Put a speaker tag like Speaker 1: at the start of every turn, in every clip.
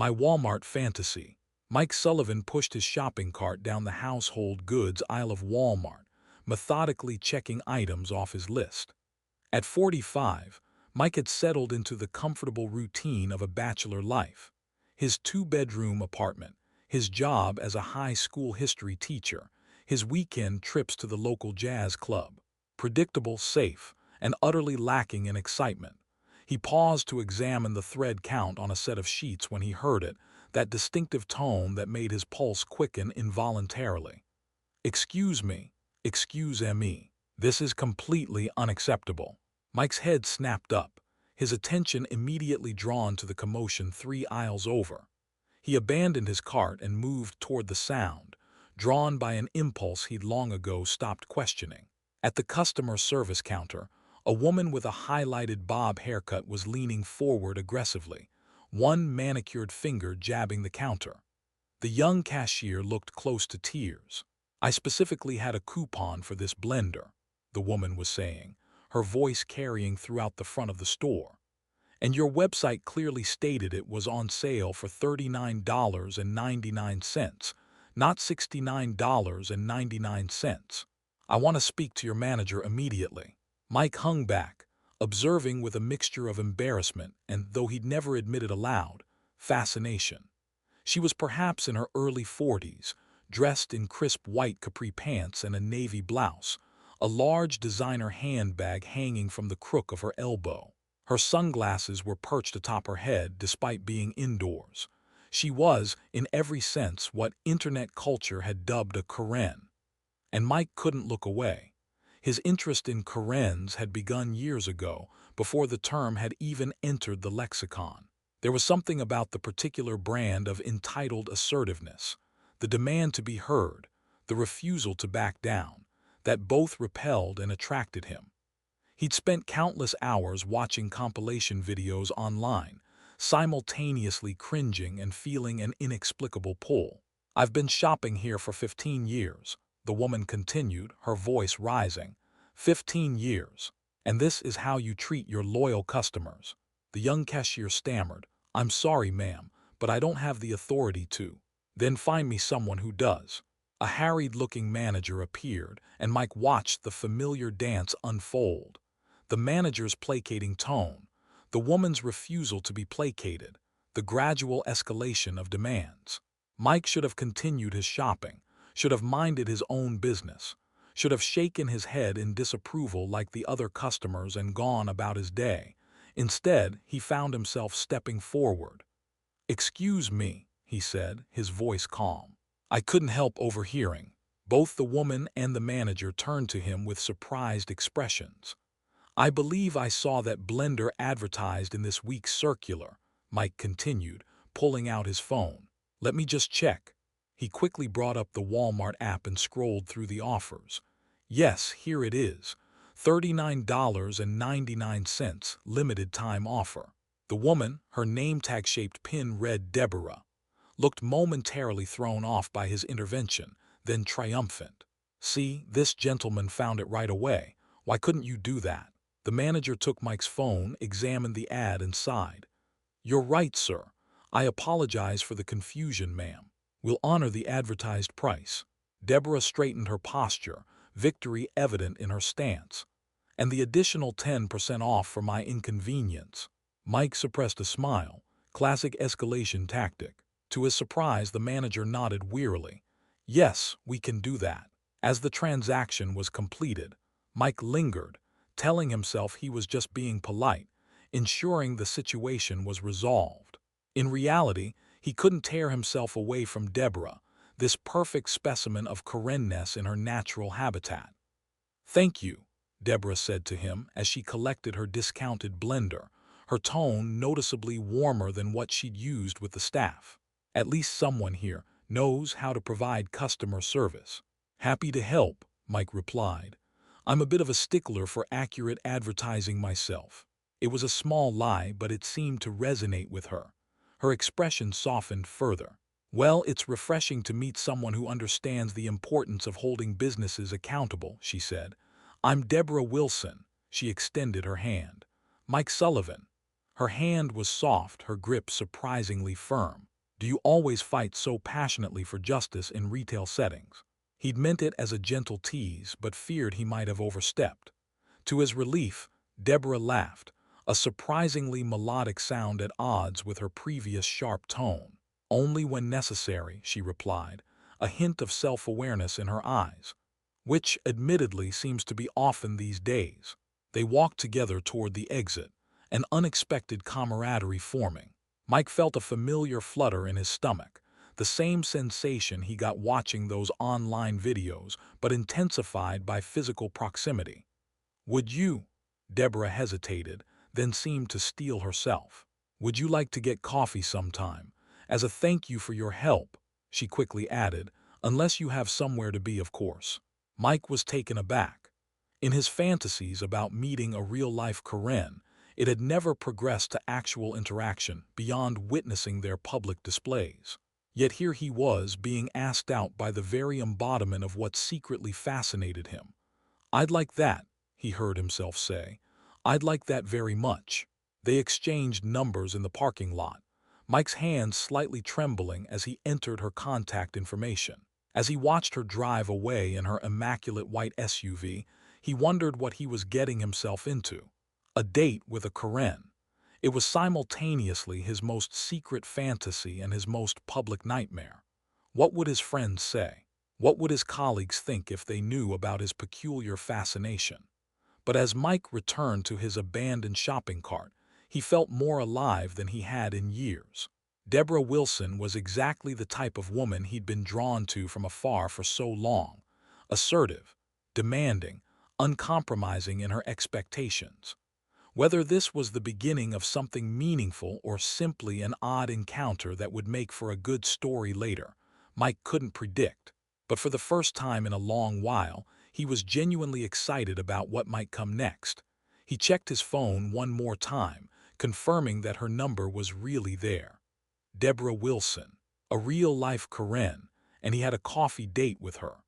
Speaker 1: My Walmart fantasy. Mike Sullivan pushed his shopping cart down the household goods aisle of Walmart, methodically checking items off his list. At 45, Mike had settled into the comfortable routine of a bachelor life. His two-bedroom apartment, his job as a high school history teacher, his weekend trips to the local jazz club. Predictable, safe, and utterly lacking in excitement. He paused to examine the thread count on a set of sheets when he heard it, that distinctive tone that made his pulse quicken involuntarily. "Excuse me, excuse-me. This is completely unacceptable." Mike's head snapped up, his attention immediately drawn to the commotion 3 aisles over. He abandoned his cart and moved toward the sound, drawn by an impulse he'd long ago stopped questioning. At the customer service counter, a woman with a highlighted bob haircut was leaning forward aggressively, one manicured finger jabbing the counter. The young cashier looked close to tears. "I specifically had a coupon for this blender," the woman was saying, her voice carrying throughout the front of the store. "And your website clearly stated it was on sale for $39.99, not $69.99. I want to speak to your manager immediately." Mike hung back, observing with a mixture of embarrassment and, though he'd never admitted aloud, fascination. She was perhaps in her early 40s, dressed in crisp white capri pants and a navy blouse, a large designer handbag hanging from the crook of her elbow. Her sunglasses were perched atop her head despite being indoors. She was, in every sense, what internet culture had dubbed a Karen. And Mike couldn't look away. His interest in Karens had begun years ago, before the term had even entered the lexicon. There was something about the particular brand of entitled assertiveness, the demand to be heard, the refusal to back down, that both repelled and attracted him. He'd spent countless hours watching compilation videos online, simultaneously cringing and feeling an inexplicable pull. "I've been shopping here for 15 years, the woman continued, her voice rising. 15 years. And this is how you treat your loyal customers." The young cashier stammered, "I'm sorry, ma'am, but I don't have the authority to." "Then find me someone who does." A harried-looking manager appeared, and Mike watched the familiar dance unfold. The manager's placating tone, the woman's refusal to be placated, the gradual escalation of demands. Mike should have continued his shopping, should have minded his own business, should have shaken his head in disapproval like the other customers and gone about his day. Instead, he found himself stepping forward. "Excuse me," he said, his voice calm. I couldn't help overhearing. Both the woman and the manager turned to him with surprised expressions. "I believe I saw that blender advertised in this week's circular," Mike continued, pulling out his phone. "Let me just check." He quickly brought up the Walmart app and scrolled through the offers. "Yes, here it is. $39.99, limited time offer." The woman, her name tag-shaped pin read Deborah, looked momentarily thrown off by his intervention, then triumphant. "See, this gentleman found it right away. Why couldn't you do that?" The manager took Mike's phone, examined the ad, and sighed. "You're right, sir. I apologize for the confusion, ma'am. We'll honor the advertised price." Deborah straightened her posture, victory evident in her stance. "And the additional 10% off for my inconvenience." Mike suppressed a smile, classic escalation tactic. To his surprise, the manager nodded wearily. "Yes, we can do that." As the transaction was completed, Mike lingered, telling himself he was just being polite, ensuring the situation was resolved. In reality, he couldn't tear himself away from Deborah, this perfect specimen of Karenness in her natural habitat. "Thank you," Deborah said to him as she collected her discounted blender, her tone noticeably warmer than what she'd used with the staff. "At least someone here knows how to provide customer service." "Happy to help," Mike replied. "I'm a bit of a stickler for accurate advertising myself." It was a small lie, but it seemed to resonate with her. Her expression softened further. "Well, it's refreshing to meet someone who understands the importance of holding businesses accountable," she said. "I'm Deborah Wilson." She extended her hand. "Mike Sullivan." Her hand was soft, her grip surprisingly firm. Do you always fight so passionately for justice in retail settings?" He'd meant it as a gentle tease, but feared he might have overstepped. To his relief, Deborah laughed, a surprisingly melodic sound at odds with her previous sharp tone. "Only when necessary," she replied, a hint of self-awareness in her eyes, which admittedly seems to be often these days. They walked together toward the exit, an unexpected camaraderie forming. Mike felt a familiar flutter in his stomach, the same sensation he got watching those online videos, but intensified by physical proximity. "Would you?" Deborah hesitated, then seemed to steel herself. "Would you like to get coffee sometime? As a thank you for your help," she quickly added, "unless you have somewhere to be, of course." Mike was taken aback. In his fantasies about meeting a real-life Karen, it had never progressed to actual interaction beyond witnessing their public displays. Yet here he was being asked out by the very embodiment of what secretly fascinated him. "I'd like that," he heard himself say. "I'd like that very much." They exchanged numbers in the parking lot, Mike's hands slightly trembling as he entered her contact information. As he watched her drive away in her immaculate white SUV, he wondered what he was getting himself into. A date with a Karen. It was simultaneously his most secret fantasy and his most public nightmare. What would his friends say? What would his colleagues think if they knew about his peculiar fascination? But as Mike returned to his abandoned shopping cart, he felt more alive than he had in years. Deborah Wilson was exactly the type of woman he'd been drawn to from afar for so long. Assertive, demanding, uncompromising in her expectations. Whether this was the beginning of something meaningful or simply an odd encounter that would make for a good story later, Mike couldn't predict. But for the first time in a long while, he was genuinely excited about what might come next. He checked his phone one more time, confirming that her number was really there. Deborah Wilson, a real-life Karen, and he had a coffee date with her.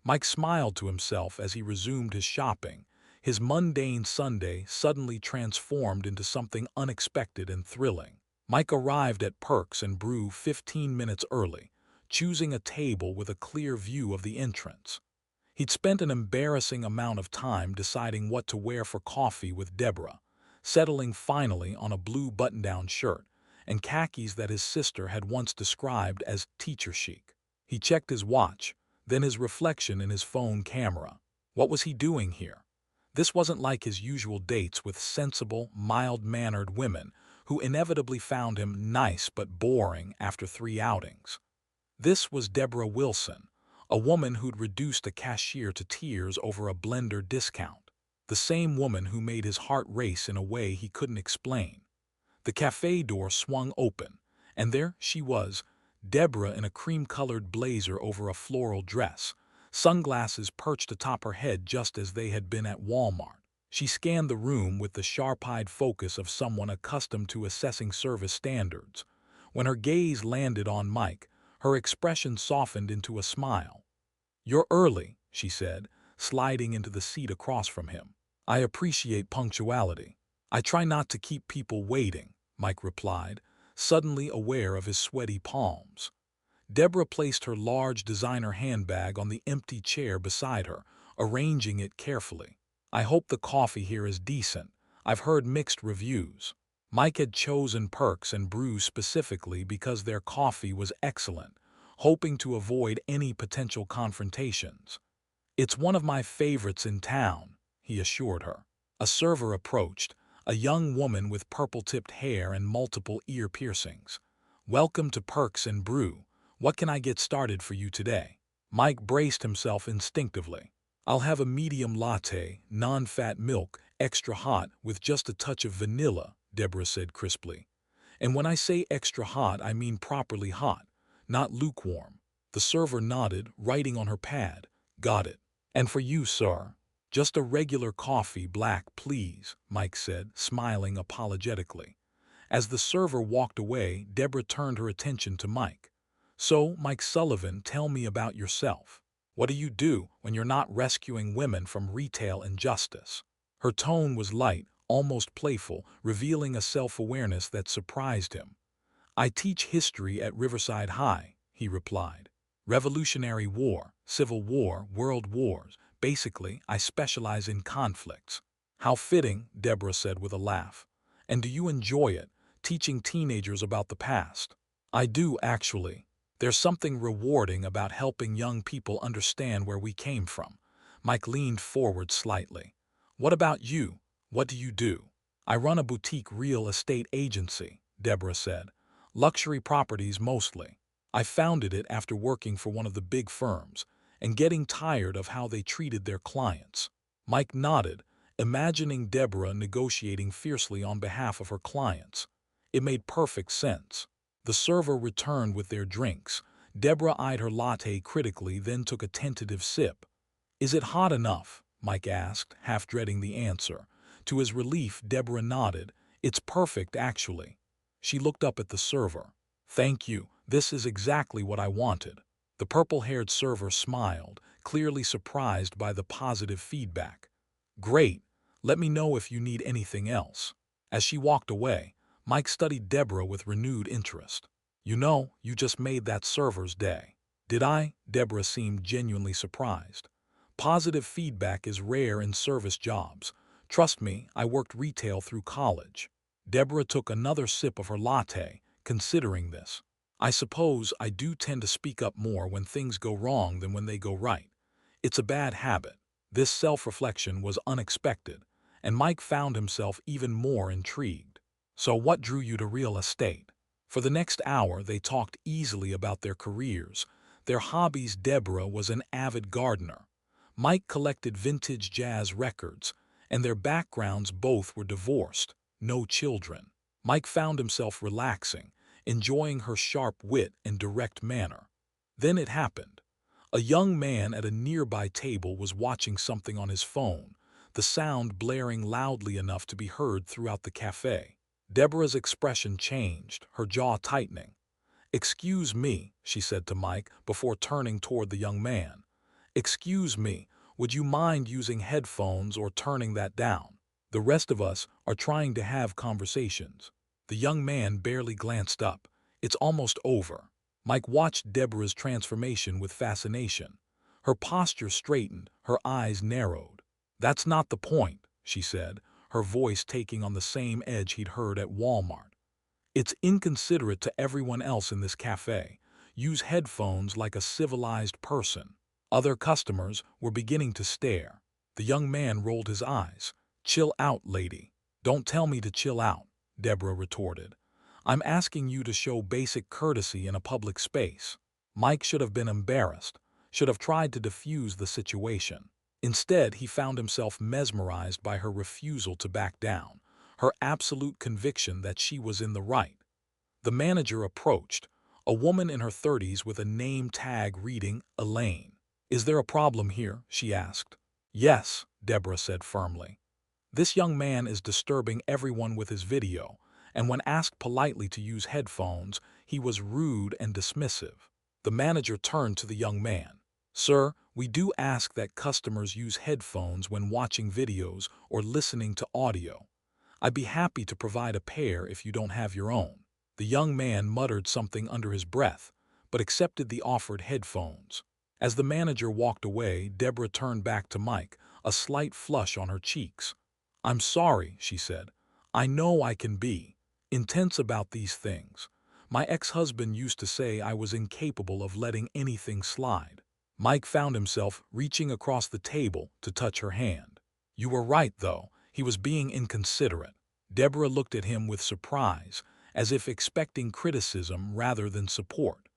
Speaker 1: Mike smiled to himself as he resumed his shopping, his mundane Sunday suddenly transformed into something unexpected and thrilling. Mike arrived at Perks and Brew 15 minutes early, choosing a table with a clear view of the entrance. He'd spent an embarrassing amount of time deciding what to wear for coffee with Deborah, settling finally on a blue button-down shirt and khakis that his sister had once described as teacher chic. He checked his watch, then his reflection in his phone camera. What was he doing here? This wasn't like his usual dates with sensible, mild-mannered women who inevitably found him nice but boring after 3 outings. This was Deborah Wilson, a woman who'd reduced a cashier to tears over a blender discount. The same woman who made his heart race in a way he couldn't explain. The cafe door swung open, and there she was, Deborah in a cream-colored blazer over a floral dress, sunglasses perched atop her head just as they had been at Walmart. She scanned the room with the sharp-eyed focus of someone accustomed to assessing service standards. When her gaze landed on Mike, her expression softened into a smile. "You're early," she said, sliding into the seat across from him. "I appreciate punctuality. I try not to keep people waiting," Mike replied, suddenly aware of his sweaty palms. Deborah placed her large designer handbag on the empty chair beside her, arranging it carefully. "I hope the coffee here is decent. I've heard mixed reviews." Mike had chosen Perks and Brew specifically because their coffee was excellent, hoping to avoid any potential confrontations. "It's one of my favorites in town," he assured her. A server approached, a young woman with purple-tipped hair and multiple ear piercings. "Welcome to Perks and Brew. What can I get started for you today?" Mike braced himself instinctively. "I'll have a medium latte, non-fat milk, extra hot, with just a touch of vanilla," Deborah said crisply. "And when I say extra hot, I mean properly hot, not lukewarm." The server nodded, writing on her pad. "Got it. And for you, sir?" "Just a regular coffee, black, please," Mike said, smiling apologetically. As the server walked away, Deborah turned her attention to Mike. "So, Mike Sullivan, tell me about yourself. What do you do when you're not rescuing women from retail injustice?" Her tone was light, almost playful, revealing a self-awareness that surprised him. I teach history at Riverside High, he replied. Revolutionary War, Civil War, World Wars. Basically, I specialize in conflicts. How fitting, Deborah said with a laugh. And do you enjoy it, teaching teenagers about the past? I do, actually. There's something rewarding about helping young people understand where we came from. Mike leaned forward slightly. What about you? What do you do? I run a boutique real estate agency, Deborah said. Luxury properties mostly. I founded it after working for one of the big firms and getting tired of how they treated their clients. Mike nodded, imagining Deborah negotiating fiercely on behalf of her clients. It made perfect sense. The server returned with their drinks. Deborah eyed her latte critically, then took a tentative sip. Is it hot enough? Mike asked, half dreading the answer. To his relief, Deborah nodded. It's perfect, actually. She looked up at the server. Thank you. This is exactly what I wanted. The purple-haired server smiled, clearly surprised by the positive feedback. Great. Let me know if you need anything else. As she walked away, Mike studied Deborah with renewed interest. You know, you just made that server's day. Did I? Deborah seemed genuinely surprised. Positive feedback is rare in service jobs. Trust me, I worked retail through college. Deborah took another sip of her latte, considering this. I suppose I do tend to speak up more when things go wrong than when they go right. It's a bad habit. This self-reflection was unexpected, and Mike found himself even more intrigued. So what drew you to real estate? For the next hour, they talked easily about their careers, their hobbies. Deborah was an avid gardener. Mike collected vintage jazz records, and their backgrounds both were divorced, no children. Mike found himself relaxing, enjoying her sharp wit and direct manner. Then it happened. A young man at a nearby table was watching something on his phone, the sound blaring loudly enough to be heard throughout the cafe. Deborah's expression changed, her jaw tightening. "Excuse me," she said to Mike before turning toward the young man. "Excuse me, would you mind using headphones or turning that down? The rest of us are trying to have conversations." The young man barely glanced up. "It's almost over." Mike watched Deborah's transformation with fascination. Her posture straightened, her eyes narrowed. "That's not the point," she said, her voice taking on the same edge he'd heard at Walmart. "It's inconsiderate to everyone else in this cafe. Use headphones like a civilized person." Other customers were beginning to stare. The young man rolled his eyes. "Chill out, lady." "Don't tell me to chill out," Deborah retorted. "I'm asking you to show basic courtesy in a public space." Mike should have been embarrassed, should have tried to diffuse the situation. Instead, he found himself mesmerized by her refusal to back down, her absolute conviction that she was in the right. The manager approached, a woman in her 30s with a name tag reading Elaine. "Is there a problem here?" she asked. "Yes," Deborah said firmly. "This young man is disturbing everyone with his video, and when asked politely to use headphones, he was rude and dismissive." The manager turned to the young man. "Sir, we do ask that customers use headphones when watching videos or listening to audio. I'd be happy to provide a pair if you don't have your own." The young man muttered something under his breath, but accepted the offered headphones. As the manager walked away, Deborah turned back to Mike, a slight flush on her cheeks. "I'm sorry," she said. "I know I can be intense about these things. My ex-husband used to say I was incapable of letting anything slide." Mike found himself reaching across the table to touch her hand. "You were right, though. He was being inconsiderate." Deborah looked at him with surprise, as if expecting criticism rather than support.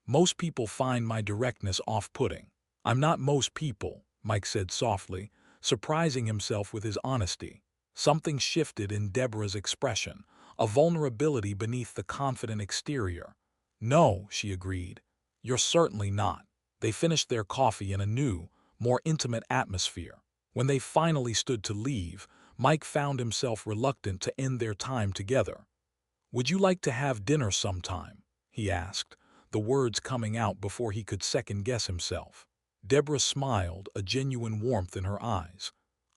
Speaker 1: "Most people find my directness off-putting." "I'm not most people," Mike said softly, surprising himself with his honesty. Something shifted in Deborah's expression, a vulnerability beneath the confident exterior. "No," she agreed. "You're certainly not." They finished their coffee in a new, more intimate atmosphere. When they finally stood to leave, Mike found himself reluctant to end their time together. "Would you like to have dinner sometime?" he asked, the words coming out before he could second-guess himself. Deborah smiled, a genuine warmth in her eyes.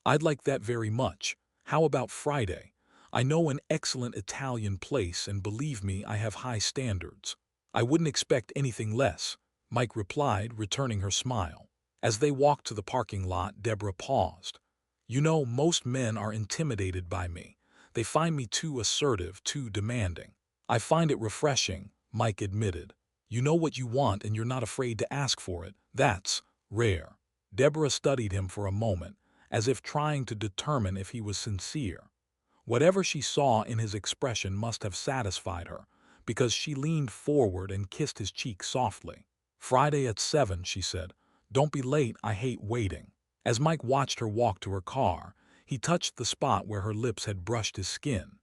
Speaker 1: "I'd like that very much. How about Friday? I know an excellent Italian place, and believe me, I have high standards. I wouldn't expect anything less, Mike replied, returning her smile. As they walked to the parking lot, Deborah paused. You know, most men are intimidated by me. They find me too assertive, too demanding. I find it refreshing, Mike admitted. You know what you want and you're not afraid to ask for it. That's rare. Deborah studied him for a moment, as if trying to determine if he was sincere. Whatever she saw in his expression must have satisfied her, because she leaned forward and kissed his cheek softly. Friday at 7, she said. Don't be late, I hate waiting. As Mike watched her walk to her car, he touched the spot where her lips had brushed his skin.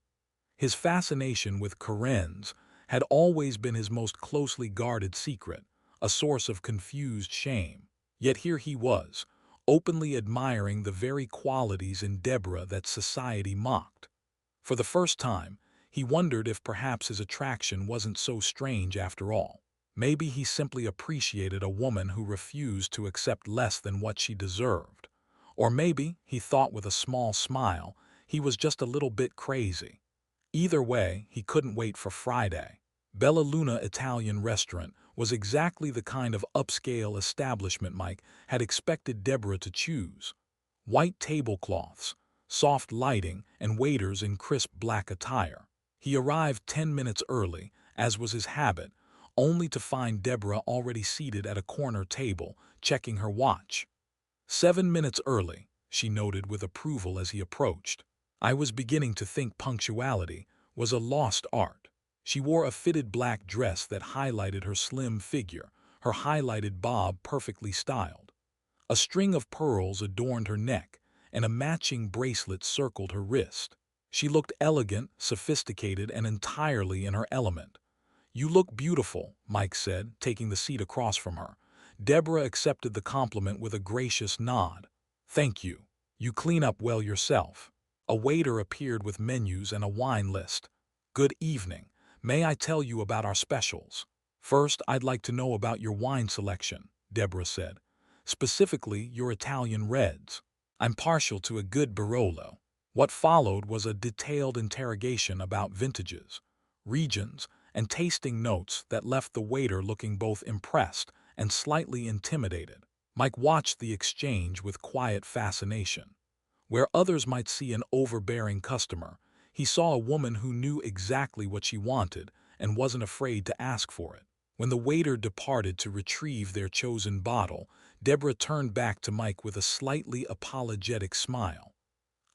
Speaker 1: His fascination with Karen's had always been his most closely guarded secret, a source of confused shame. Yet here he was, openly admiring the very qualities in Deborah that society mocked. For the first time, he wondered if perhaps his attraction wasn't so strange after all. Maybe he simply appreciated a woman who refused to accept less than what she deserved. Or maybe, he thought with a small smile, he was just a little bit crazy. Either way, he couldn't wait for Friday. Bella Luna Italian Restaurant was exactly the kind of upscale establishment Mike had expected Deborah to choose. White tablecloths, soft lighting, and waiters in crisp black attire. He arrived 10 minutes early, as was his habit, only to find Deborah already seated at a corner table, checking her watch. 7 minutes early, she noted with approval as he approached. I was beginning to think punctuality was a lost art. She wore a fitted black dress that highlighted her slim figure, her highlighted bob perfectly styled. A string of pearls adorned her neck, and a matching bracelet circled her wrist. She looked elegant, sophisticated, and entirely in her element. You look beautiful, Mike said, taking the seat across from her. Deborah accepted the compliment with a gracious nod. Thank you. You clean up well yourself. A waiter appeared with menus and a wine list. Good evening. May I tell you about our specials? First, I'd like to know about your wine selection, Deborah said. Specifically, your Italian reds. I'm partial to a good Barolo. What followed was a detailed interrogation about vintages, regions, and tasting notes that left the waiter looking both impressed and slightly intimidated. Mike watched the exchange with quiet fascination. Where others might see an overbearing customer, he saw a woman who knew exactly what she wanted and wasn't afraid to ask for it. When the waiter departed to retrieve their chosen bottle, Deborah turned back to Mike with a slightly apologetic smile.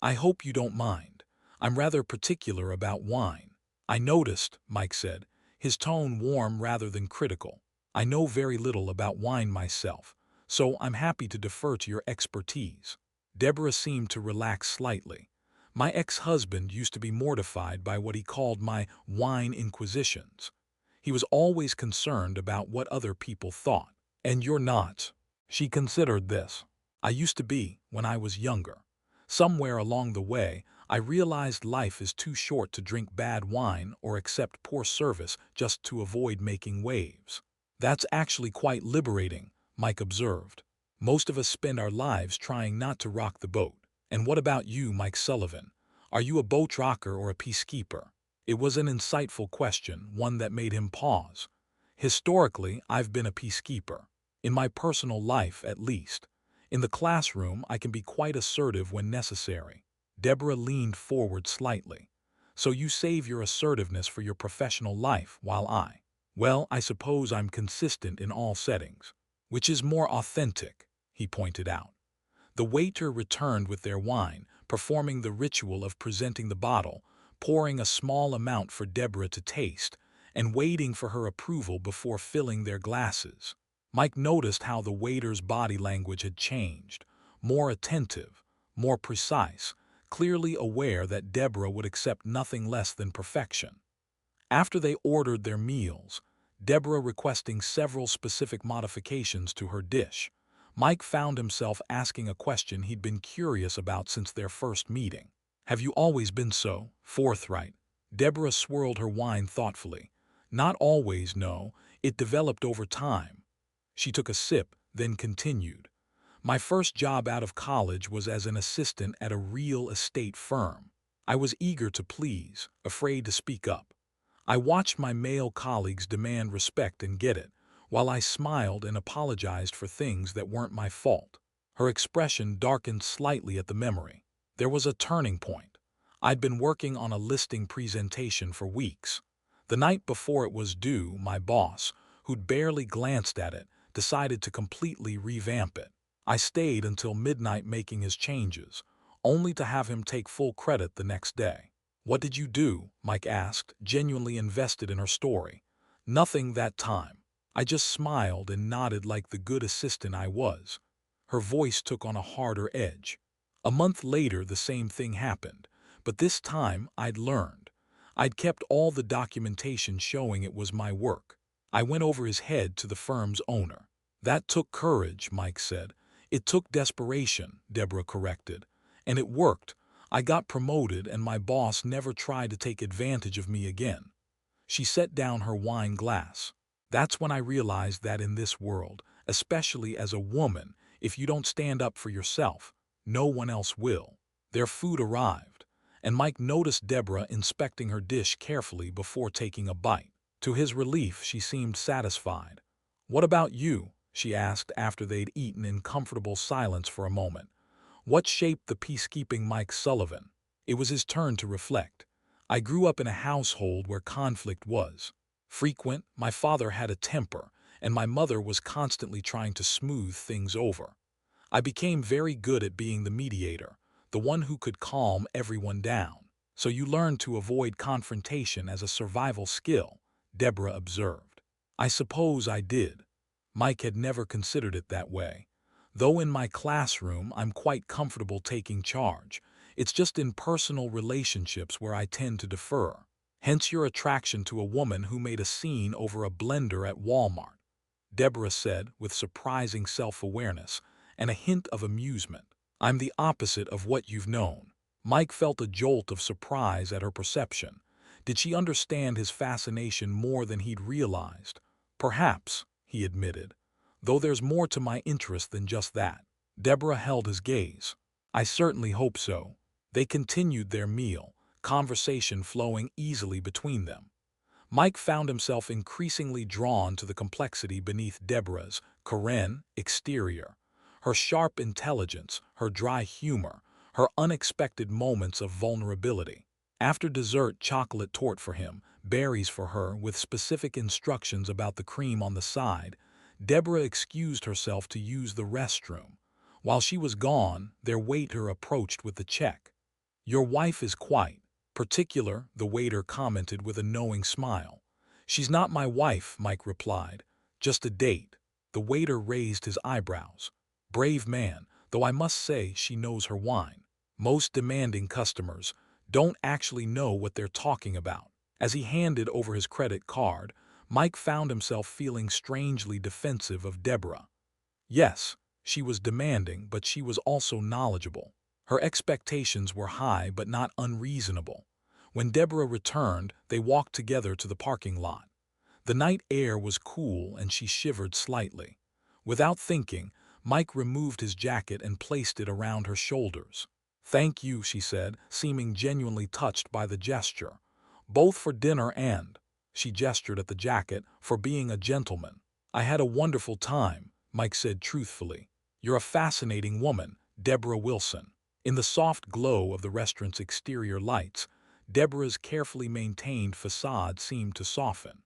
Speaker 1: I hope you don't mind. I'm rather particular about wine. I noticed, Mike said, his tone warm rather than critical. I know very little about wine myself, so I'm happy to defer to your expertise. Deborah seemed to relax slightly. My ex-husband used to be mortified by what he called my wine inquisitions. He was always concerned about what other people thought. And you're not. She considered this. I used to be, when I was younger. Somewhere along the way, I realized life is too short to drink bad wine or accept poor service just to avoid making waves. That's actually quite liberating, Mike observed. Most of us spend our lives trying not to rock the boat. And what about you, Mike Sullivan? Are you a boat rocker or a peacekeeper? It was an insightful question, one that made him pause. Historically, I've been a peacekeeper. In my personal life, at least. In the classroom, I can be quite assertive when necessary. Deborah leaned forward slightly. So you save your assertiveness for your professional life, while well, I suppose I'm consistent in all settings. Which is more authentic, he pointed out. The waiter returned with their wine, performing the ritual of presenting the bottle, pouring a small amount for Deborah to taste, and waiting for her approval before filling their glasses. Mike noticed how the waiter's body language had changed, more attentive, more precise, clearly aware that Deborah would accept nothing less than perfection. After they ordered their meals, Deborah requesting several specific modifications to her dish, Mike found himself asking a question he'd been curious about since their first meeting. Have you always been so forthright? Deborah swirled her wine thoughtfully. Not always, no. It developed over time. She took a sip, then continued. My first job out of college was as an assistant at a real estate firm. I was eager to please, afraid to speak up. I watched my male colleagues demand respect and get it, while I smiled and apologized for things that weren't my fault. Her expression darkened slightly at the memory. There was a turning point. I'd been working on a listing presentation for weeks. The night before it was due, my boss, who'd barely glanced at it, decided to completely revamp it. I stayed until midnight making his changes, only to have him take full credit the next day. "What did you do?" Mike asked, genuinely invested in her story. "Nothing that time. I just smiled and nodded like the good assistant I was." Her voice took on a harder edge. A month later, the same thing happened, but this time I'd learned. I'd kept all the documentation showing it was my work. I went over his head to the firm's owner. "That took courage," Mike said. "It took desperation," Deborah corrected. "And it worked. I got promoted and my boss never tried to take advantage of me again." She set down her wine glass. "That's when I realized that in this world, especially as a woman, if you don't stand up for yourself, no one else will." Their food arrived, and Mike noticed Deborah inspecting her dish carefully before taking a bite. To his relief, she seemed satisfied. "What about you?" she asked after they'd eaten in comfortable silence for a moment. "What shaped the peacekeeping Mike Sullivan?" It was his turn to reflect. "I grew up in a household where conflict was frequent. My father had a temper, and my mother was constantly trying to smooth things over. I became very good at being the mediator, the one who could calm everyone down." "So you learned to avoid confrontation as a survival skill," Deborah observed. "I suppose I did." Mike had never considered it that way. "Though in my classroom I'm quite comfortable taking charge. It's just in personal relationships where I tend to defer. Hence your attraction to a woman who made a scene over a blender at Walmart," Deborah said with surprising self-awareness and a hint of amusement. "I'm the opposite of what you've known." Mike felt a jolt of surprise at her perception. Did she understand his fascination more than he'd realized? "Perhaps," he admitted, "though there's more to my interest than just that." Deborah held his gaze. "I certainly hope so." They continued their meal, conversation flowing easily between them. Mike found himself increasingly drawn to the complexity beneath Deborah's Karen exterior. Her sharp intelligence, her dry humor, her unexpected moments of vulnerability. After dessert, chocolate torte for him, berries for her with specific instructions about the cream on the side, Deborah excused herself to use the restroom. While she was gone, their waiter approached with the check. "Your wife is quite particular," the waiter commented with a knowing smile. "She's not my wife," Mike replied. "Just a date." The waiter raised his eyebrows. "Brave man, though I must say she knows her wine." Most demanding customers don't actually know what they're talking about. As he handed over his credit card, Mike found himself feeling strangely defensive of Deborah. Yes, she was demanding, but she was also knowledgeable. Her expectations were high but not unreasonable. When Deborah returned, they walked together to the parking lot. The night air was cool and she shivered slightly. Without thinking, Mike removed his jacket and placed it around her shoulders. "Thank you," she said, seeming genuinely touched by the gesture. "Both for dinner and," she gestured at the jacket, "for being a gentleman." "I had a wonderful time," Mike said truthfully. "You're a fascinating woman, Deborah Wilson." In the soft glow of the restaurant's exterior lights, Deborah's carefully maintained facade seemed to soften.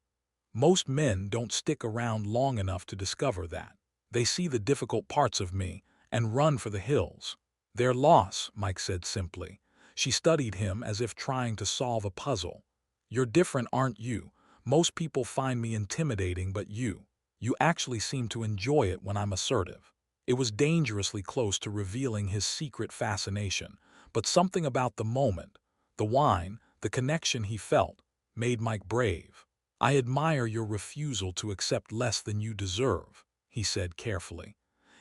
Speaker 1: "Most men don't stick around long enough to discover that. They see the difficult parts of me and run for the hills." "Their loss," Mike said simply. She studied him as if trying to solve a puzzle. "You're different, aren't you? Most people find me intimidating, but you actually seem to enjoy it when I'm assertive." It was dangerously close to revealing his secret fascination, but something about the moment, the wine, the connection he felt, made Mike brave. "I admire your refusal to accept less than you deserve," he said carefully.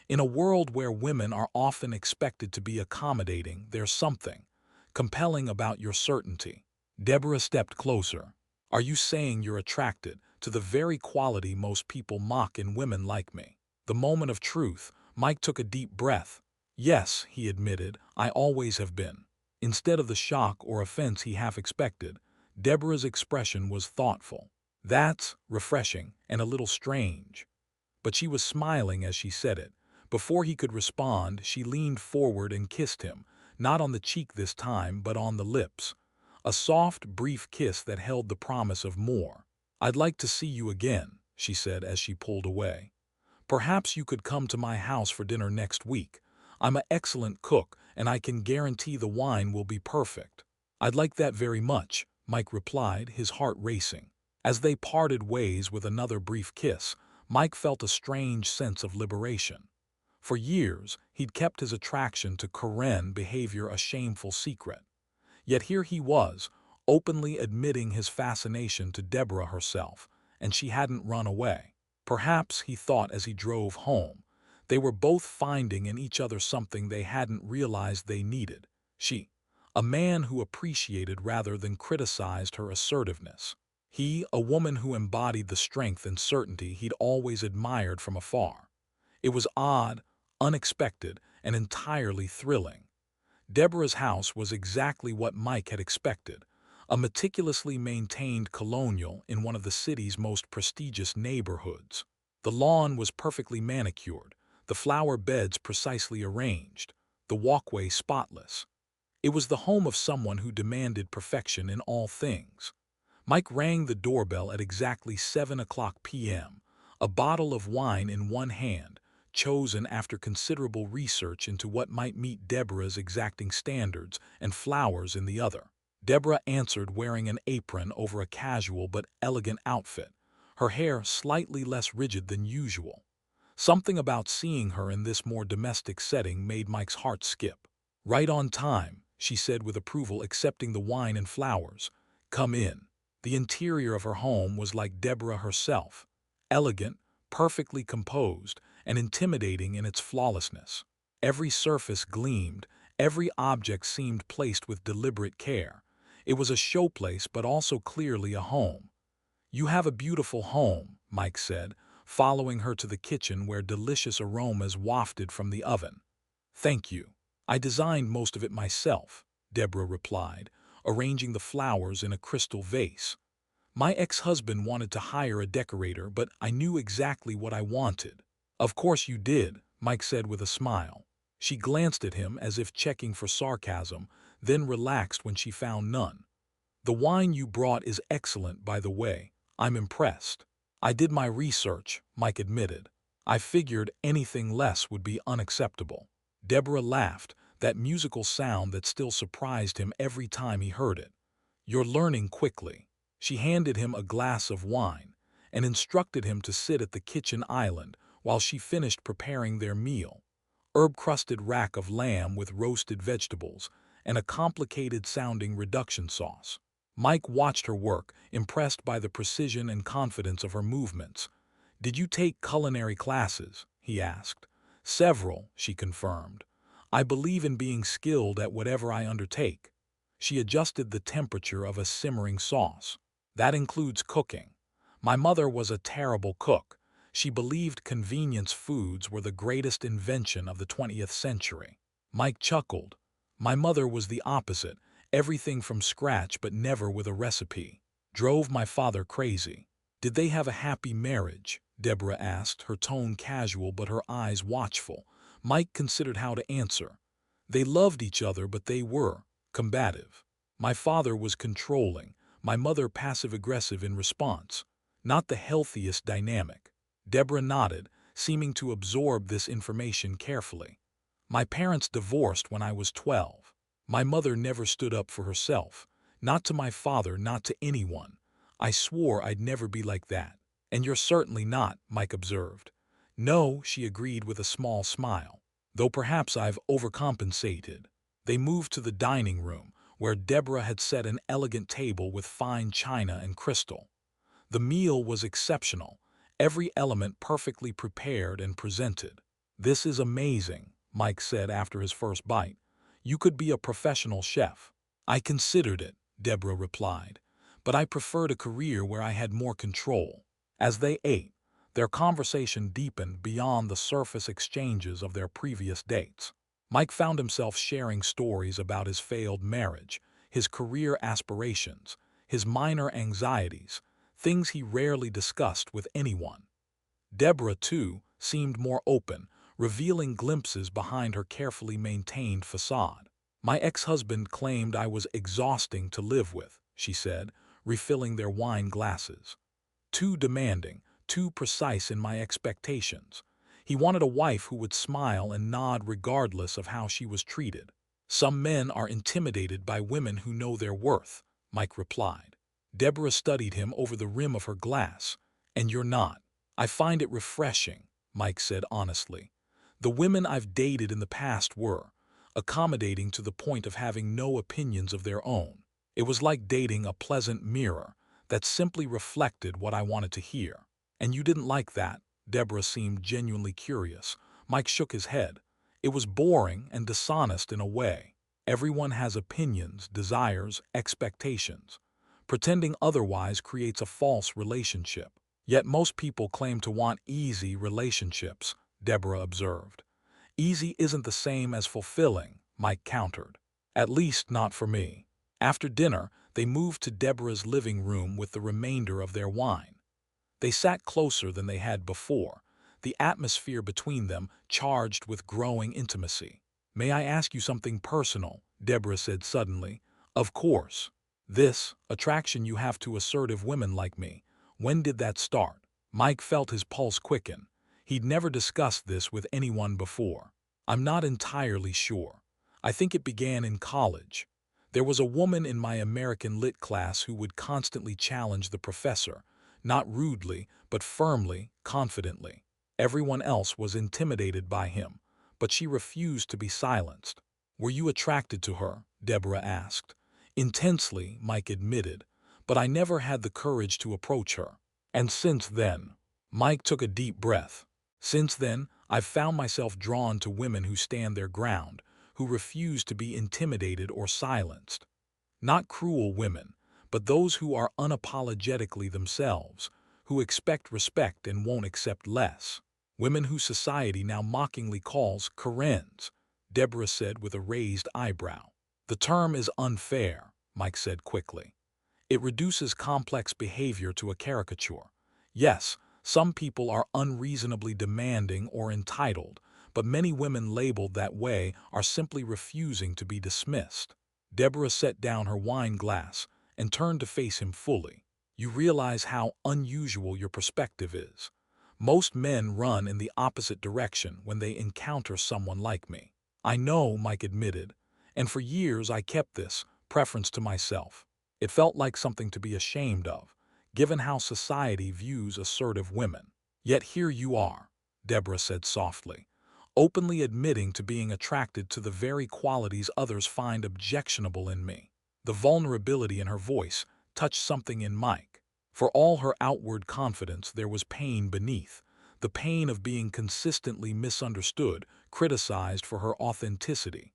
Speaker 1: "In a world where women are often expected to be accommodating, there's something compelling about your certainty." Deborah stepped closer. "Are you saying you're attracted to the very quality most people mock in women like me?" The moment of truth, Mike took a deep breath. "Yes," he admitted, "I always have been." Instead of the shock or offense he half expected, Deborah's expression was thoughtful. "That's refreshing and a little strange." But she was smiling as she said it. Before he could respond, she leaned forward and kissed him, not on the cheek this time, but on the lips. A soft, brief kiss that held the promise of more. "I'd like to see you again," she said as she pulled away. "Perhaps you could come to my house for dinner next week. I'm an excellent cook, and I can guarantee the wine will be perfect." "I'd like that very much," Mike replied, his heart racing. As they parted ways with another brief kiss, Mike felt a strange sense of liberation. For years, he'd kept his attraction to Karen behavior a shameful secret. Yet here he was, openly admitting his fascination to Deborah herself, and she hadn't run away. Perhaps, he thought as he drove home, they were both finding in each other something they hadn't realized they needed. She, a man who appreciated rather than criticized her assertiveness. He, a woman who embodied the strength and certainty he'd always admired from afar. It was odd, unexpected, and entirely thrilling. Deborah's house was exactly what Mike had expected, a meticulously maintained colonial in one of the city's most prestigious neighborhoods. The lawn was perfectly manicured, the flower beds precisely arranged, the walkway spotless. It was the home of someone who demanded perfection in all things. Mike rang the doorbell at exactly 7 o'clock p.m., a bottle of wine in one hand, chosen after considerable research into what might meet Deborah's exacting standards, and flowers in the other. Deborah answered wearing an apron over a casual but elegant outfit, her hair slightly less rigid than usual. Something about seeing her in this more domestic setting made Mike's heart skip. "Right on time," she said with approval, accepting the wine and flowers. "Come in." The interior of her home was like Deborah herself, elegant, perfectly composed, and intimidating in its flawlessness. Every surface gleamed, every object seemed placed with deliberate care. It was a showplace but also clearly a home. "You have a beautiful home," Mike said, following her to the kitchen where delicious aromas wafted from the oven. "Thank you. I designed most of it myself," Deborah replied, arranging the flowers in a crystal vase. "My ex-husband wanted to hire a decorator, but I knew exactly what I wanted." "Of course you did," Mike said with a smile. She glanced at him as if checking for sarcasm, then relaxed when she found none. "The wine you brought is excellent, by the way. I'm impressed." "I did my research," Mike admitted. "I figured anything less would be unacceptable." Deborah laughed, that musical sound that still surprised him every time he heard it. "You're learning quickly." She handed him a glass of wine and instructed him to sit at the kitchen island while she finished preparing their meal. Herb-crusted rack of lamb with roasted vegetables and a complicated-sounding reduction sauce. Mike watched her work, impressed by the precision and confidence of her movements. "Did you take culinary classes?" he asked. "Several," she confirmed. "I believe in being skilled at whatever I undertake." She adjusted the temperature of a simmering sauce. "That includes cooking. My mother was a terrible cook. She believed convenience foods were the greatest invention of the 20th century." Mike chuckled. "My mother was the opposite, everything from scratch but never with a recipe. Drove my father crazy." "Did they have a happy marriage?" Deborah asked, her tone casual but her eyes watchful. Mike considered how to answer. "They loved each other, but they were combative. My father was controlling, my mother passive-aggressive in response. Not the healthiest dynamic." Deborah nodded, seeming to absorb this information carefully. "My parents divorced when I was 12. My mother never stood up for herself. Not to my father, not to anyone. I swore I'd never be like that." "And you're certainly not," Mike observed. "No," she agreed with a small smile. "Though perhaps I've overcompensated." They moved to the dining room, where Deborah had set an elegant table with fine china and crystal. The meal was exceptional, every element perfectly prepared and presented. "This is amazing," Mike said after his first bite. "You could be a professional chef." "I considered it," Deborah replied, "but I preferred a career where I had more control." As they ate, their conversation deepened beyond the surface exchanges of their previous dates. Mike found himself sharing stories about his failed marriage, his career aspirations, his minor anxieties, things he rarely discussed with anyone. Deborah, too, seemed more open, revealing glimpses behind her carefully maintained facade. "My ex-husband claimed I was exhausting to live with," she said, refilling their wine glasses. "Too demanding, too precise in my expectations. He wanted a wife who would smile and nod regardless of how she was treated." "Some men are intimidated by women who know their worth," Mike replied. Deborah studied him over the rim of her glass. "And you're not." "I find it refreshing," Mike said honestly. "The women I've dated in the past were accommodating to the point of having no opinions of their own. It was like dating a pleasant mirror that simply reflected what I wanted to hear." "And you didn't like that?" Deborah seemed genuinely curious. Mike shook his head. "It was boring and dishonest in a way. Everyone has opinions, desires, expectations. Pretending otherwise creates a false relationship. Yet most people claim to want easy relationships," Deborah observed. "Easy isn't the same as fulfilling," Mike countered. "At least not for me." After dinner, they moved to Deborah's living room with the remainder of their wine. They sat closer than they had before, the atmosphere between them charged with growing intimacy. "May I ask you something personal?" Deborah said suddenly. "Of course." "This attraction you have to assertive women like me, when did that start?" Mike felt his pulse quicken. He'd never discussed this with anyone before. "I'm not entirely sure. I think it began in college. There was a woman in my American Lit class who would constantly challenge the professor, not rudely, but firmly, confidently. Everyone else was intimidated by him, but she refused to be silenced." "Were you attracted to her?" Deborah asked. "Intensely," Mike admitted, "but I never had the courage to approach her." "And since then?" Mike took a deep breath. "Since then, I've found myself drawn to women who stand their ground, who refuse to be intimidated or silenced. Not cruel women, but those who are unapologetically themselves, who expect respect and won't accept less. Women who society now mockingly calls Karens," Deborah said with a raised eyebrow. "The term is unfair," Mike said quickly. "It reduces complex behavior to a caricature. Yes, some people are unreasonably demanding or entitled, but many women labeled that way are simply refusing to be dismissed." Deborah set down her wine glass and turned to face him fully. "You realize how unusual your perspective is. Most men run in the opposite direction when they encounter someone like me." "I know," Mike admitted, "and for years I kept this preference to myself. It felt like something to be ashamed of, given how society views assertive women. Yet here you are," Deborah said softly, "openly admitting to being attracted to the very qualities others find objectionable in me." The vulnerability in her voice touched something in Mike. For all her outward confidence, there was pain beneath, the pain of being consistently misunderstood, criticized for her authenticity.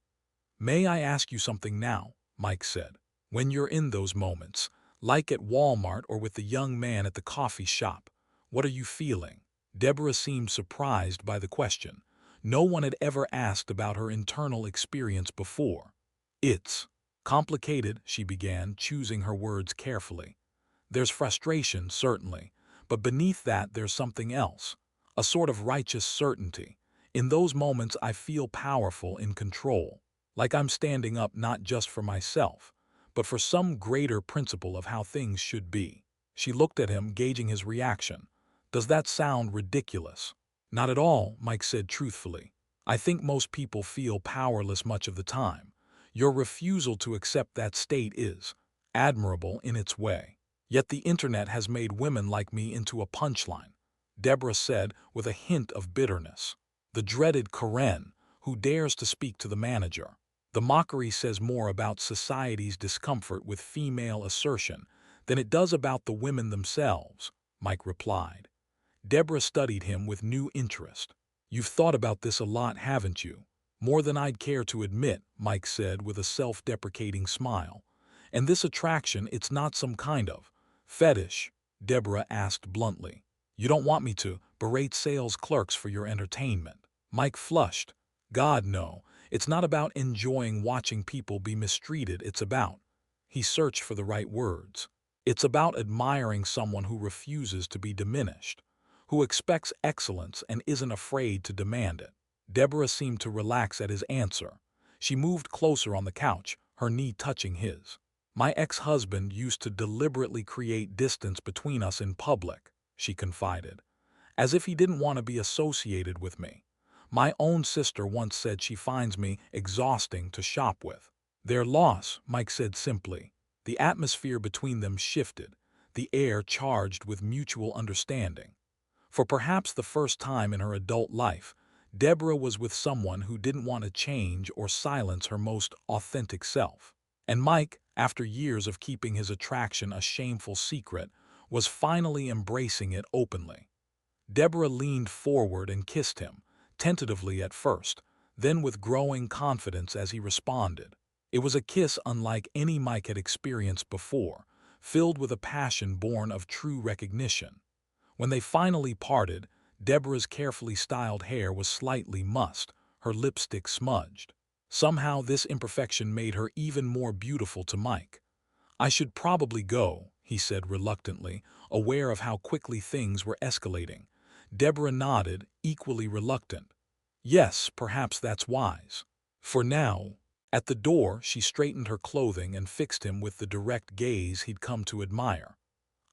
Speaker 1: "May I ask you something now?" Mike said. "When you're in those moments, like at Walmart or with the young man at the coffee shop, what are you feeling?" Deborah seemed surprised by the question. No one had ever asked about her internal experience before. "It's complicated," she began, choosing her words carefully. "There's frustration, certainly, but beneath that there's something else, a sort of righteous certainty. In those moments I feel powerful, in control, like I'm standing up not just for myself, but for some greater principle of how things should be." She looked at him, gauging his reaction. "Does that sound ridiculous?" "Not at all," Mike said truthfully. "I think most people feel powerless much of the time. Your refusal to accept that state is admirable in its way. Yet the internet has made women like me into a punchline," Deborah said with a hint of bitterness. "The dreaded Karen, who dares to speak to the manager. The mockery says more about society's discomfort with female assertion than it does about the women themselves," Mike replied. Deborah studied him with new interest. "You've thought about this a lot, haven't you?" "More than I'd care to admit," Mike said with a self-deprecating smile. "And this attraction, it's not some kind of fetish?" Deborah asked bluntly. "You don't want me to berate sales clerks for your entertainment?" Mike flushed. "God, no. It's not about enjoying watching people be mistreated, it's about, he searched for the right words. It's about admiring someone who refuses to be diminished, who expects excellence and isn't afraid to demand it. Deborah seemed to relax at his answer. She moved closer on the couch, her knee touching his. My ex-husband used to deliberately create distance between us in public, she confided, as if he didn't want to be associated with me. My own sister once said she finds me exhausting to shop with. Their loss, Mike said simply. The atmosphere between them shifted, the air charged with mutual understanding. For perhaps the first time in her adult life, Deborah was with someone who didn't want to change or silence her most authentic self. And Mike, after years of keeping his attraction a shameful secret, was finally embracing it openly. Deborah leaned forward and kissed him, tentatively at first, then with growing confidence as he responded. It was a kiss unlike any Mike had experienced before, filled with a passion born of true recognition. When they finally parted, Deborah's carefully styled hair was slightly mussed, her lipstick smudged. Somehow this imperfection made her even more beautiful to Mike. "I should probably go," he said reluctantly, aware of how quickly things were escalating. Deborah nodded, equally reluctant. "Yes, perhaps that's wise. For now." At the door, she straightened her clothing and fixed him with the direct gaze he'd come to admire.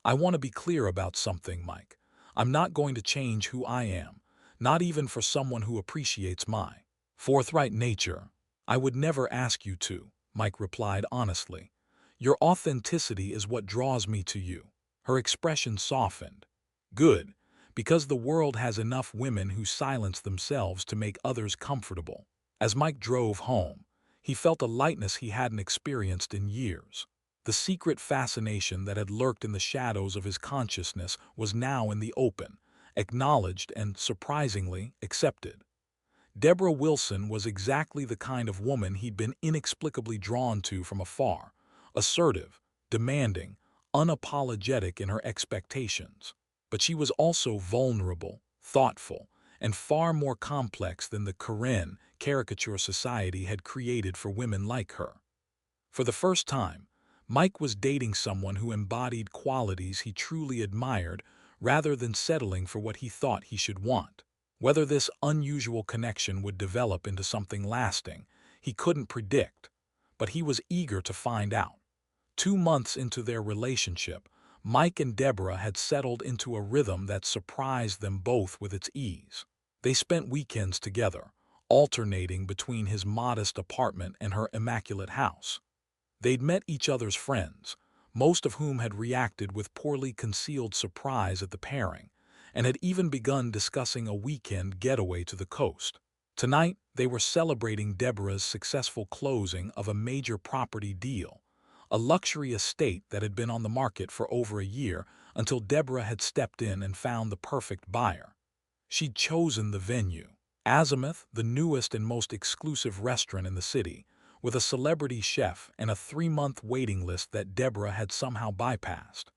Speaker 1: "I want to be clear about something, Mike. I'm not going to change who I am, not even for someone who appreciates my forthright nature." "I would never ask you to," Mike replied honestly. "Your authenticity is what draws me to you." Her expression softened. "Good, because the world has enough women who silence themselves to make others comfortable." As Mike drove home, he felt a lightness he hadn't experienced in years. The secret fascination that had lurked in the shadows of his consciousness was now in the open, acknowledged and, surprisingly, accepted. Deborah Wilson was exactly the kind of woman he'd been inexplicably drawn to from afar, assertive, demanding, unapologetic in her expectations. But she was also vulnerable, thoughtful, and far more complex than the Karen caricature society had created for women like her. For the first time, Mike was dating someone who embodied qualities he truly admired rather than settling for what he thought he should want. Whether this unusual connection would develop into something lasting, he couldn't predict, but he was eager to find out. 2 months into their relationship, Mike and Deborah had settled into a rhythm that surprised them both with its ease. They spent weekends together, alternating between his modest apartment and her immaculate house. They'd met each other's friends, most of whom had reacted with poorly concealed surprise at the pairing, and had even begun discussing a weekend getaway to the coast. Tonight, they were celebrating Deborah's successful closing of a major property deal, a luxury estate that had been on the market for over a year until Deborah had stepped in and found the perfect buyer. She'd chosen the venue, Azimuth, the newest and most exclusive restaurant in the city, with a celebrity chef and a 3-month waiting list that Deborah had somehow bypassed.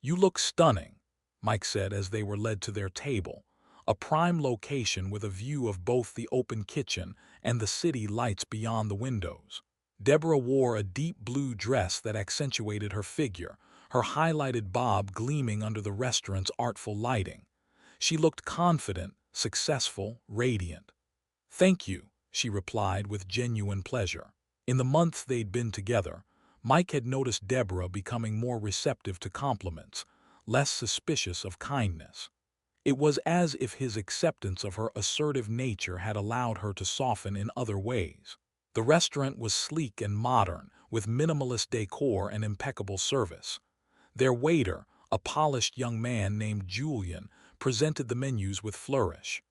Speaker 1: "You look stunning," Mike said as they were led to their table, a prime location with a view of both the open kitchen and the city lights beyond the windows. Deborah wore a deep blue dress that accentuated her figure, her highlighted bob gleaming under the restaurant's artful lighting. She looked confident, successful, radiant. "Thank you," she replied with genuine pleasure. In the months they'd been together, Mike had noticed Deborah becoming more receptive to compliments, less suspicious of kindness. It was as if his acceptance of her assertive nature had allowed her to soften in other ways. The restaurant was sleek and modern, with minimalist decor and impeccable service. Their waiter, a polished young man named Julian, presented the menus with flourish.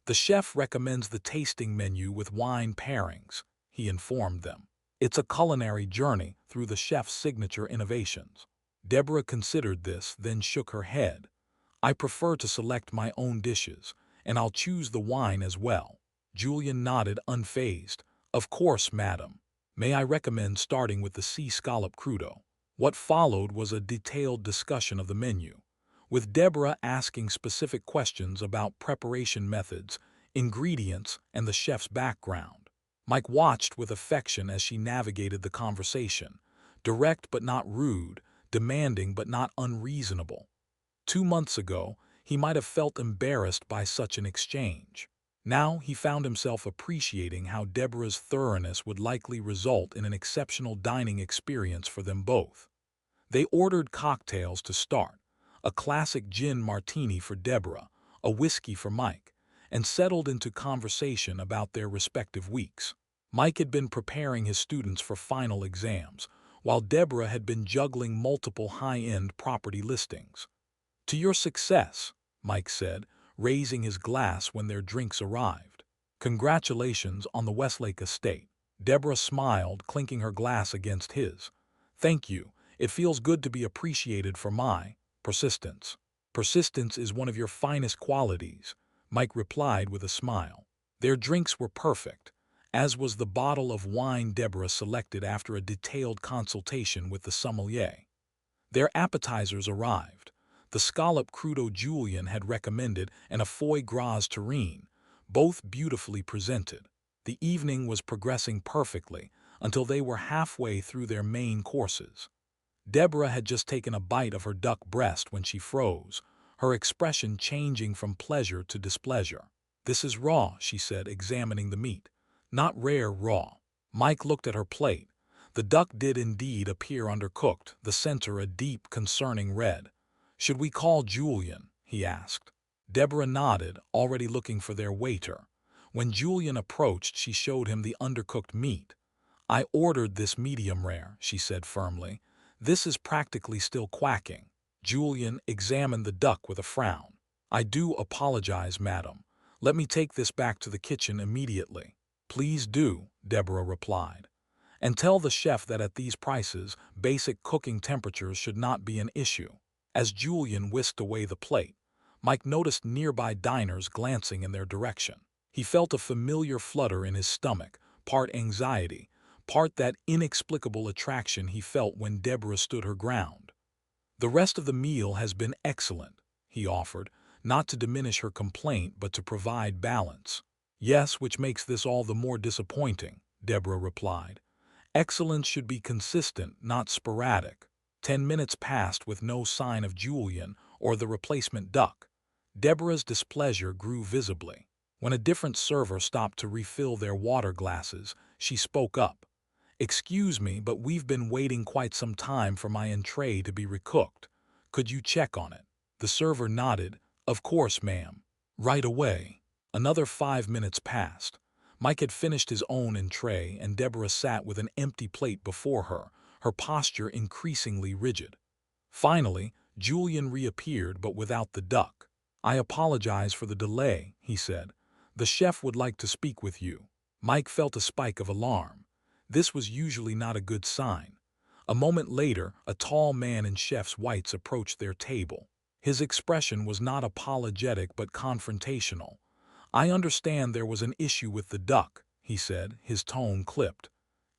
Speaker 1: "The chef recommends the tasting menu with wine pairings," he informed them. "It's a culinary journey through the chef's signature innovations." Deborah considered this, then shook her head. "I prefer to select my own dishes, and I'll choose the wine as well." Julian nodded unfazed. "Of course, madam. May I recommend starting with the sea scallop crudo?" What followed was a detailed discussion of the menu, with Deborah asking specific questions about preparation methods, ingredients, and the chef's background. Mike watched with affection as she navigated the conversation, direct but not rude, demanding but not unreasonable. 2 months ago, he might have felt embarrassed by such an exchange. Now he found himself appreciating how Deborah's thoroughness would likely result in an exceptional dining experience for them both. They ordered cocktails to start, a classic gin martini for Deborah, a whiskey for Mike, and settled into conversation about their respective weeks. Mike had been preparing his students for final exams, while Deborah had been juggling multiple high-end property listings. "To your success," Mike said, raising his glass when their drinks arrived. "Congratulations on the Westlake estate." Deborah smiled, clinking her glass against his. "Thank you. It feels good to be appreciated for my persistence." "Persistence is one of your finest qualities," Mike replied with a smile. Their drinks were perfect, as was the bottle of wine Deborah selected after a detailed consultation with the sommelier. Their appetizers arrived. The scallop crudo Julian had recommended and a foie gras terrine, both beautifully presented. The evening was progressing perfectly until they were halfway through their main courses. Deborah had just taken a bite of her duck breast when she froze, her expression changing from pleasure to displeasure. "This is raw," she said, examining the meat. "Not rare raw." Mike looked at her plate. The duck did indeed appear undercooked, the center a deep, concerning red. "Should we call Julian?" he asked. Deborah nodded, already looking for their waiter. When Julian approached, she showed him the undercooked meat. "I ordered this medium rare," she said firmly. "This is practically still quacking." Julian examined the duck with a frown. "I do apologize, madam. Let me take this back to the kitchen immediately." "Please do," Deborah replied. "And tell the chef that at these prices, basic cooking temperatures should not be an issue." As Julian whisked away the plate, Mike noticed nearby diners glancing in their direction. He felt a familiar flutter in his stomach, part anxiety, part that inexplicable attraction he felt when Deborah stood her ground. "The rest of the meal has been excellent," he offered, not to diminish her complaint but to provide balance. "Yes, which makes this all the more disappointing," Deborah replied. "Excellence should be consistent, not sporadic." 10 minutes passed with no sign of Julian or the replacement duck. Deborah's displeasure grew visibly. When a different server stopped to refill their water glasses, she spoke up. "Excuse me, but we've been waiting quite some time for my entree to be recooked. Could you check on it?" The server nodded. "Of course, ma'am. Right away." Another 5 minutes passed. Mike had finished his own entree, and Deborah sat with an empty plate before her, her posture increasingly rigid. Finally, Julian reappeared, but without the duck. "I apologize for the delay," he said. "The chef would like to speak with you." Mike felt a spike of alarm. This was usually not a good sign. A moment later, a tall man in chef's whites approached their table. His expression was not apologetic but confrontational. "I understand there was an issue with the duck," he said, his tone clipped.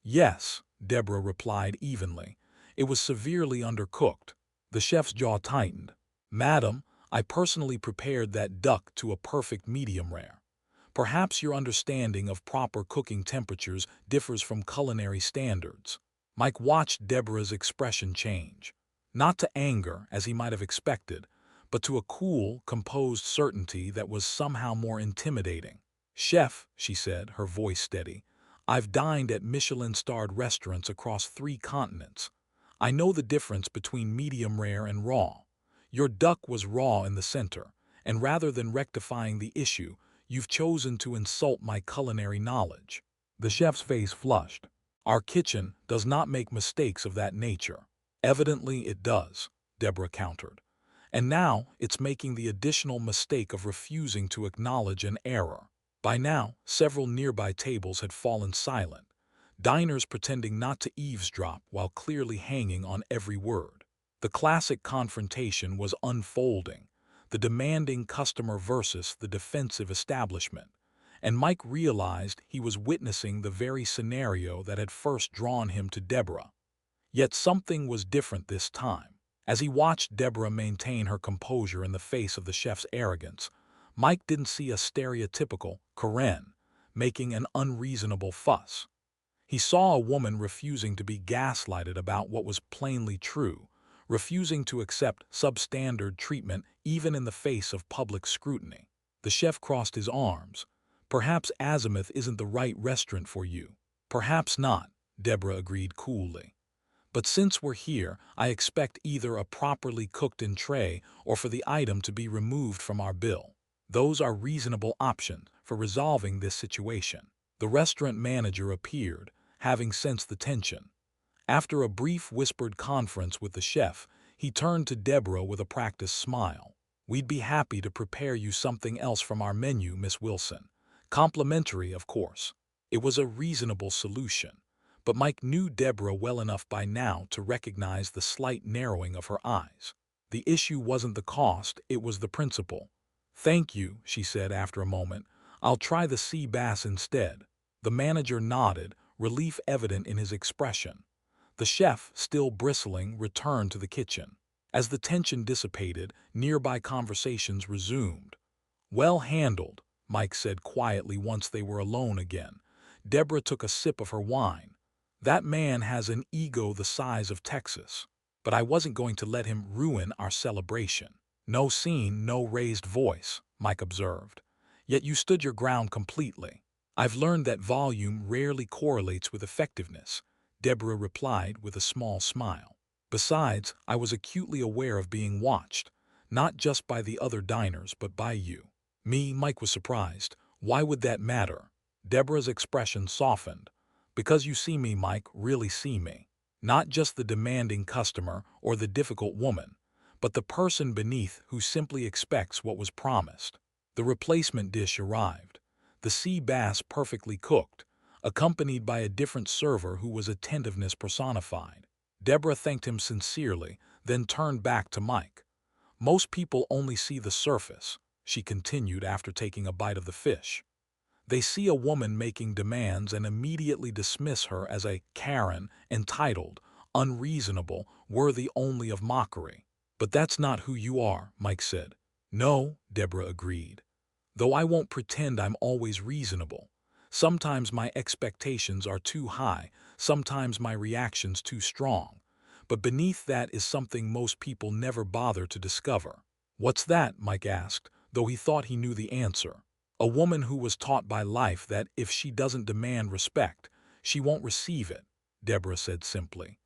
Speaker 1: "Yes," Deborah replied evenly. "It was severely undercooked." The chef's jaw tightened. "Madam, I personally prepared that duck to a perfect medium rare. Perhaps your understanding of proper cooking temperatures differs from culinary standards." Mike watched Deborah's expression change. Not to anger, as he might have expected, but to a cool, composed certainty that was somehow more intimidating. "Chef," she said, her voice steady, "I've dined at Michelin-starred restaurants across 3 continents. I know the difference between medium rare and raw. Your duck was raw in the center, and rather than rectifying the issue, you've chosen to insult my culinary knowledge." The chef's face flushed. "Our kitchen does not make mistakes of that nature." "Evidently it does," Deborah countered. "And now it's making the additional mistake of refusing to acknowledge an error." By now, several nearby tables had fallen silent, diners pretending not to eavesdrop while clearly hanging on every word. The classic confrontation was unfolding, the demanding customer versus the defensive establishment, and Mike realized he was witnessing the very scenario that had first drawn him to Deborah. Yet something was different this time. As he watched Deborah maintain her composure in the face of the chef's arrogance, Mike didn't see a stereotypical Karen, making an unreasonable fuss. He saw a woman refusing to be gaslighted about what was plainly true, refusing to accept substandard treatment even in the face of public scrutiny. The chef crossed his arms. "Perhaps Azimuth isn't the right restaurant for you." "Perhaps not," Deborah agreed coolly. "But since we're here, I expect either a properly cooked-in tray or for the item to be removed from our bill. Those are reasonable options for resolving this situation." The restaurant manager appeared, having sensed the tension. After a brief whispered conference with the chef, he turned to Deborah with a practiced smile. "We'd be happy to prepare you something else from our menu, Miss Wilson. Complimentary, of course." It was a reasonable solution, but Mike knew Deborah well enough by now to recognize the slight narrowing of her eyes. The issue wasn't the cost, it was the principle. "Thank you," she said after a moment. "I'll try the sea bass instead." The manager nodded, relief evident in his expression. The chef, still bristling, returned to the kitchen. As the tension dissipated, nearby conversations resumed. "Well handled," Mike said quietly once they were alone again. Deborah took a sip of her wine. "That man has an ego the size of Texas. But I wasn't going to let him ruin our celebration." "No scene, no raised voice," Mike observed. "Yet you stood your ground completely." "I've learned that volume rarely correlates with effectiveness," Deborah replied with a small smile. "Besides, I was acutely aware of being watched, not just by the other diners but by you." "Me?" Mike was surprised. "Why would that matter?" Deborah's expression softened. "Because you see me, Mike, really see me. Not just the demanding customer or the difficult woman, but the person beneath who simply expects what was promised." The replacement dish arrived. The sea bass perfectly cooked, accompanied by a different server who was attentiveness personified. Deborah thanked him sincerely, then turned back to Mike. "Most people only see the surface," she continued after taking a bite of the fish. "They see a woman making demands and immediately dismiss her as a Karen, entitled, unreasonable, worthy only of mockery." "But that's not who you are," Mike said. "No," Deborah agreed. "Though I won't pretend I'm always reasonable. Sometimes my expectations are too high, sometimes my reactions too strong. But beneath that is something most people never bother to discover." "What's that?" Mike asked, though he thought he knew the answer. "A woman who was taught by life that if she doesn't demand respect, she won't receive it," Deborah said simply.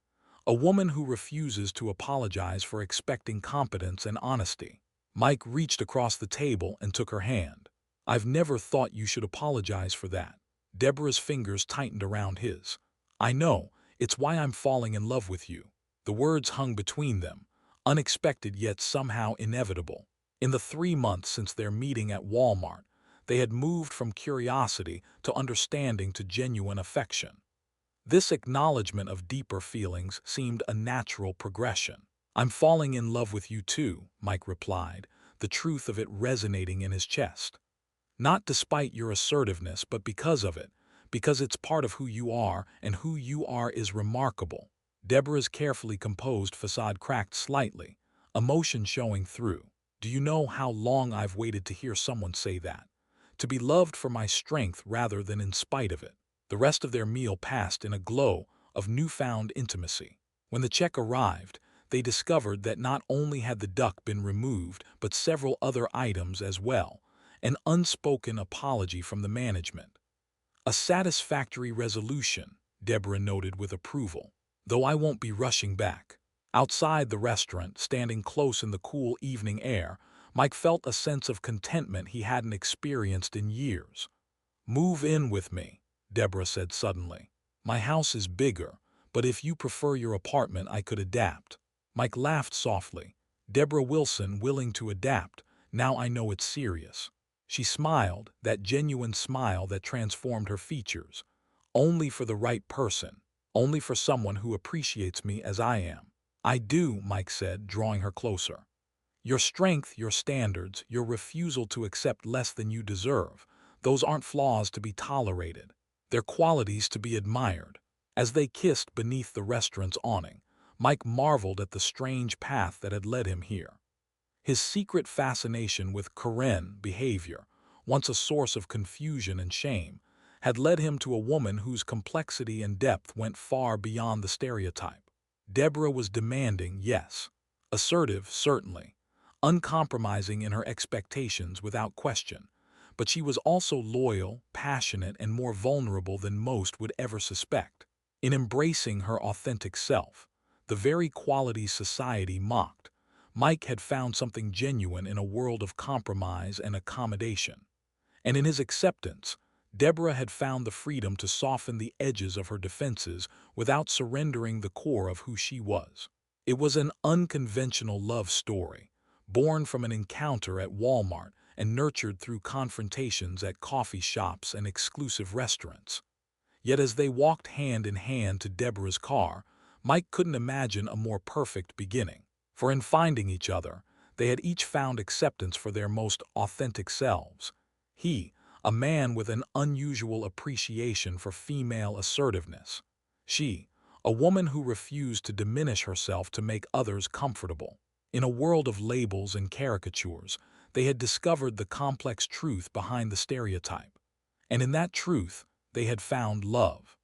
Speaker 1: "A woman who refuses to apologize for expecting competence and honesty." Mike reached across the table and took her hand. "I've never thought you should apologize for that." Deborah's fingers tightened around his. "I know, it's why I'm falling in love with you." The words hung between them, unexpected yet somehow inevitable. In the 3 months since their meeting at Walmart, they had moved from curiosity to understanding to genuine affection. This acknowledgement of deeper feelings seemed a natural progression. "I'm falling in love with you too," Mike replied, the truth of it resonating in his chest. "Not despite your assertiveness, but because of it, because it's part of who you are, and who you are is remarkable." Deborah's carefully composed facade cracked slightly, emotion showing through. "Do you know how long I've waited to hear someone say that? To be loved for my strength rather than in spite of it." The rest of their meal passed in a glow of newfound intimacy. When the check arrived, they discovered that not only had the duck been removed, but several other items as well, an unspoken apology from the management. "A satisfactory resolution," Deborah noted with approval, "though I won't be rushing back." Outside the restaurant, standing close in the cool evening air, Mike felt a sense of contentment he hadn't experienced in years. "Move in with me," Deborah said suddenly. "My house is bigger, but if you prefer your apartment, I could adapt." Mike laughed softly. "Deborah Wilson willing to adapt, now I know it's serious." She smiled, that genuine smile that transformed her features. "Only for the right person. Only for someone who appreciates me as I am." "I do," Mike said, drawing her closer. "Your strength, your standards, your refusal to accept less than you deserve, those aren't flaws to be tolerated. They're qualities to be admired." As they kissed beneath the restaurant's awning, Mike marveled at the strange path that had led him here. His secret fascination with Karen behavior, once a source of confusion and shame, had led him to a woman whose complexity and depth went far beyond the stereotype. Deborah was demanding, yes. Assertive, certainly. Uncompromising in her expectations without question. But she was also loyal, passionate, and more vulnerable than most would ever suspect. In embracing her authentic self, the very qualities society mocked, Mike had found something genuine in a world of compromise and accommodation. And in his acceptance, Deborah had found the freedom to soften the edges of her defenses without surrendering the core of who she was. It was an unconventional love story, born from an encounter at Walmart and nurtured through confrontations at coffee shops and exclusive restaurants. Yet as they walked hand in hand to Deborah's car, Mike couldn't imagine a more perfect beginning. For in finding each other, they had each found acceptance for their most authentic selves. He, a man with an unusual appreciation for female assertiveness. She, a woman who refused to diminish herself to make others comfortable. In a world of labels and caricatures, they had discovered the complex truth behind the stereotype. And in that truth, they had found love.